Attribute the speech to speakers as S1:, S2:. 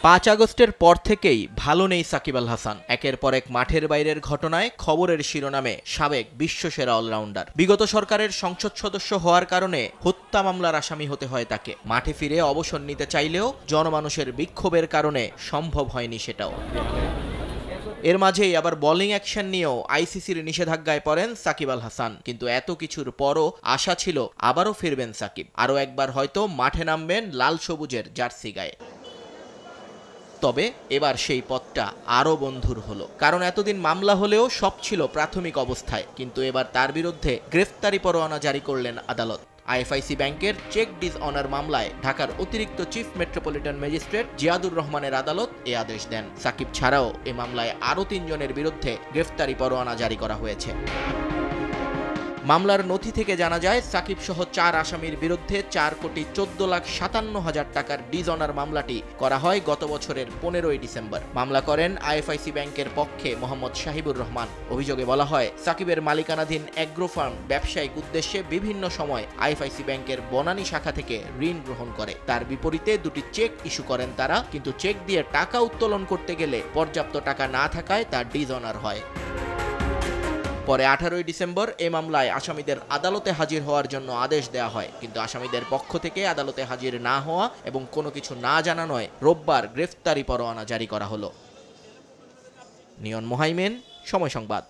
S1: 5 আগস্টের পর থেকেই ভালো নেই সাকিব আল হাসান। একের পর এক মাঠের বাইরের ঘটনায় খবরের শিরোনামে সাবেক বিশ্বসেরা অলরাউন্ডার। বিগত সরকারের সংসদ সদস্য হওয়ার কারণে হত্যা মামলার আসামি হতে হয় তাকে। মাঠে ফিরে অবসর নিতে চাইলেও জনমানুষের বিক্ষোভের কারণে সম্ভব হয়নি সেটাও। এর মাঝেই আবার বোলিং অ্যাকশন নিয়েও আইসিসির নিষেধাজ্ঞায় পড়েন সাকিব আল হাসান। কিন্তু এত কিছুর পরও আশা ছিল আবারও ফিরবেন সাকিব, আরও একবার হয়তো মাঠে নামবেন লাল সবুজের জার্সি গায়ে। তবে এবার সেই পথটা আরও বন্ধুর হলো, কারণ এতদিন মামলা হলেও সব ছিল প্রাথমিক অবস্থায়। কিন্তু এবার তার বিরুদ্ধে গ্রেফতারি পরোয়ানা জারি করলেন আদালত। আইএফআইসি ব্যাংকের চেক ডিসঅনার মামলায় ঢাকার অতিরিক্ত চিফ মেট্রোপলিটন ম্যাজিস্ট্রেট জিয়াদুর রহমানের আদালত এ আদেশ দেন। সাকিব ছাড়াও এ মামলায় আরও 3 জনের বিরুদ্ধে গ্রেফতারি পরোয়ানা জারি করা হয়েছে। মামলার নথি থেকে জানা যায়, সাকিব সহ 4 আসামির বিরুদ্ধে 4,14,57,000 টাকার ডিসঅনার মামলাটি করা হয় গত বছরের 15ই ডিসেম্বর। মামলা করেন আইএফআইসি ব্যাংকের পক্ষে মোহাম্মদ শাহিবুর রহমান। অভিযোগে বলা হয়, সাকিবের মালিকানাধীন অ্যাগ্রো ফার্ম ব্যবসায়িক উদ্দেশ্যে বিভিন্ন সময় আইএফআইসি ব্যাংকের বনানী শাখা থেকে ঋণ গ্রহণ করে। তার বিপরীতে 2টি চেক ইস্যু করেন তারা, কিন্তু চেক দিয়ে টাকা উত্তোলন করতে গেলে পর্যাপ্ত টাকা না থাকায় তা ডিসঅনার হয়। পরে 18ই ডিসেম্বর এ মামলায় আসামিদের আদালতে হাজির হওয়ার জন্য আদেশ দেওয়া হয়, কিন্তু আসামিদের পক্ষ থেকে আদালতে হাজির না হওয়া এবং কোনো কিছু না জানানোয় রোববার গ্রেফতারি পরোয়ানা জারি করা হলো। নিয়ন মোহাইমেন, সময় সংবাদ।